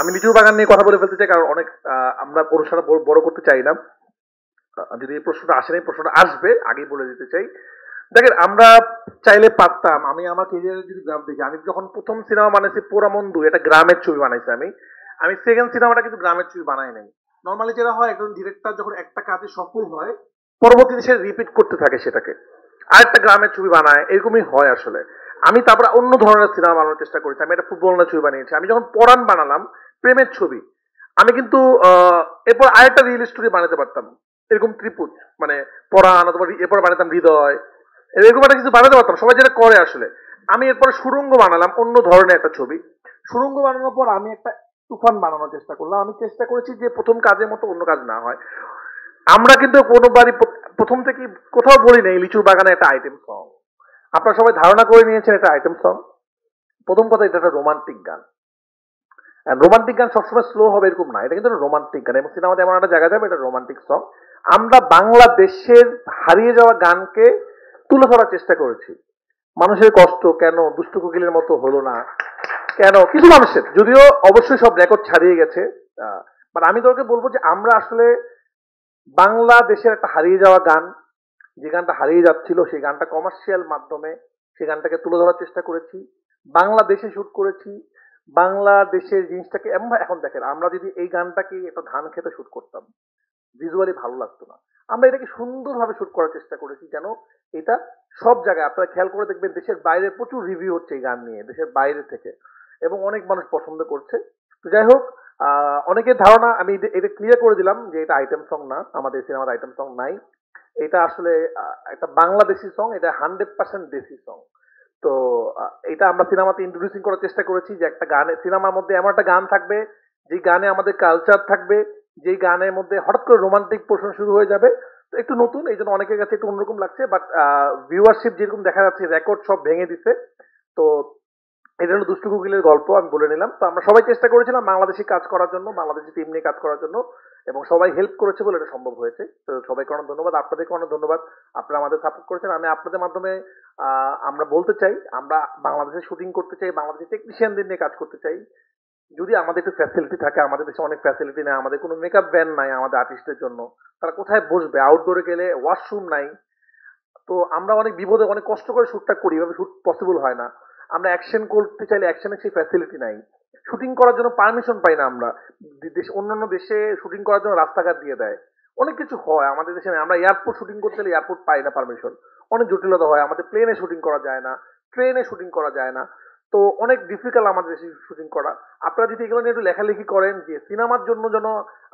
আমি লিচুর বাগান নিয়ে কথা বলে ফেলতে চাই, কারণ অনেক আমরা অনুষ্ঠানটা বড় করতে চাই না। যদি এই প্রশ্নটা আসে না, এই প্রশ্নটা আসবে আগেই বলে দিতে চাই। দেখেন, আমরা চাইলে পারতাম, আমি আমার কেরিয়ারে যদি গ্রাম দেখি, আমি যখন প্রথম সিনেমা বানাইছি পোড়ামন্দু, এটা গ্রামের ছবি বানাইছি আমি। আমি সেকেন্ড সিনেমাটা কিন্তু গ্রামের ছবি বানাই নাই। নর্মালি যেটা হয়, একজন ডিরেক্টর যখন একটা কাজে সফল হয়, পরবর্তীতে সে রিপিট করতে থাকে সেটাকে, আরেকটা গ্রামের ছবি বানায়, এরকমই হয় আসলে। আমি তারপরে অন্য ধরনের সিনেমা বানানোর চেষ্টা করেছি। আমি একটা ফুটবল ছবি বানিয়েছি। আমি যখন পরাণ বানালাম, প্রেমের ছবি, আমি কিন্তু এরপর আরেকটা রিয়েল স্টোরি বানাতে পারতাম, এরকম ত্রিপুট, মানে পরাণ, অথবা এরপর বানাতাম হৃদয়, এরকম একটা কিছু বানাতে পারতাম, সবাই যেটা করে আসলে। আমি এরপরে সুড়ঙ্গ বানালাম, অন্য ধরনের একটা ছবি। সুড়ঙ্গ বানানোর পর আমি একটা তুফান বানানোর চেষ্টা করলাম। আমি চেষ্টা করেছি যে প্রথম কাজের মতো অন্য কাজ না হয়। আমরা কিন্তু কোনোবারই প্রথম থেকে কোথাও বলি নাই লিচুর বাগানে একটা আইটেম সং। আপনারা সবাই ধারণা করে নিয়েছেন এটা আইটেম সং। প্রথম কথা, এটা একটা রোমান্টিক গান। রোমান্টিক গান সবসময় স্লো হবে এরকম না, এটা কিন্তু রোমান্টিক গান, এবং সিনেমাতে এমন একটা জায়গা যাবে, এটা রোমান্টিক সং। আমরা বাংলাদেশের হারিয়ে যাওয়া গানকে তুলে ধরার চেষ্টা করেছি। মানুষের কষ্ট কেন দুষ্টু কোকিলের মতো হলো না, কেন কিছু মানুষের, যদিও অবশ্যই সব রেকর্ড ছাড়িয়ে গেছে, বাট আমি তোকে বলবো যে আমরা আসলে বাংলাদেশের একটা হারিয়ে যাওয়া গান, যে গানটা হারিয়ে যাচ্ছিল, সেই গানটা কমার্শিয়াল মাধ্যমে সেই গানটাকে তুলে ধরার চেষ্টা করেছি। বাংলাদেশে শুট করেছি, বাংলাদেশের জিনিসটাকে। এখন দেখেন, আমরা যদি এই গানটাকে একটা ধান খেতে শুট করতাম, ভিজুয়ালি ভালো লাগতো না। আমরা এটাকে সুন্দরভাবে শুট করার চেষ্টা করেছি, যেন এটা সব জায়গায়, আপনারা খেয়াল করে দেখবেন, দেশের বাইরে প্রচুর রিভিউ হচ্ছে এই গান নিয়ে, দেশের বাইরে থেকে, এবং অনেক মানুষ পছন্দ করছে। তো যাই হোক, অনেকের ধারণা, আমি এটা ক্লিয়ার করে দিলাম যে এটা আইটেম সং না, আমাদের সিনেমার আইটেম সং নাই। এটা আসলে একটা বাংলাদেশি সং, এটা 100% দেশি সং। তো এটা আমরা সিনেমাতে ইন্ট্রোডিউসিং করার চেষ্টা করেছি, যে একটা গানে, সিনেমার মধ্যে এমন একটা গান থাকবে, যে গানে আমাদের কালচার থাকবে, যে গানের মধ্যে হঠাৎ করে রোমান্টিক পোর্শন শুরু হয়ে যাবে। তো একটু নতুন, এই জন্য অনেকের কাছে একটু অন্যরকম লাগছে, বাট ভিউয়ারশিপ যেরকম দেখা যাচ্ছে, রেকর্ড সব ভেঙে দিছে। তো এটা হলো দুষ্টু কোকিলের গল্প, আমি বলে নিলাম। তো আমরা সবাই চেষ্টা করেছিলাম বাংলাদেশি কাজ করার জন্য, বাংলাদেশি টিম নিয়ে কাজ করার জন্য, এবং সবাই হেল্প করেছে বলে এটা সম্ভব হয়েছে। তো সবাইকে অনেক ধন্যবাদ, আপনাদেরকে অনেক ধন্যবাদ, আপনারা আমাদের সাপোর্ট করেছেন। আমি আপনাদের মাধ্যমে আমরা বলতে চাই, আমরা বাংলাদেশে শুটিং করতে চাই, বাংলাদেশের টেকনিশিয়ানদের নিয়ে কাজ করতে চাই। যদি আমাদের একটু ফ্যাসিলিটি থাকে, আমাদের দেশে অনেক ফ্যাসিলিটি নেই, আমাদের কোনো মেকআপ ভ্যান নাই আমাদের আর্টিস্টদের জন্য, তারা কোথায় বসবে, আউটডোরে গেলে ওয়াশরুম নাই। তো আমরা অনেক বিপদে, অনেক কষ্ট করে শ্যুটটা করি, এভাবে শ্যুট পসিবল হয় না। আমরা অ্যাকশন করতে চাইলে অ্যাকশনের সেই ফ্যাসিলিটি নাই, শুটিং করার জন্য পারমিশন পাই না আমরা। অন্যান্য দেশে শুটিং করার জন্য রাস্তাঘাট দিয়ে দেয়, অনেক কিছু হয়, আমাদের দেশে নেই। আমরা এয়ারপোর্ট শুটিং করতে গেলে এয়ারপোর্ট পাই না পারমিশন, অনেক জটিলতা হয়। আমাদের প্লেনে শুটিং করা যায় না, ট্রেনে শুটিং করা যায় না। তো অনেক ডিফিকাল্ট আমাদের দেশে শুটিং করা। আপনারা যদি এগুলো নিয়ে একটু লেখালেখি করেন, যে সিনেমার জন্য যেন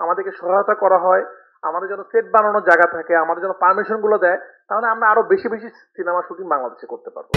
আমাদেরকে সহায়তা করা হয়, আমাদের যেন সেট বানানোর জায়গা থাকে, আমাদের যেন পারমিশন গুলো দেয়, তাহলে আমরা আরো বেশি বেশি সিনেমা শুটিং বাংলাদেশে করতে পারবো।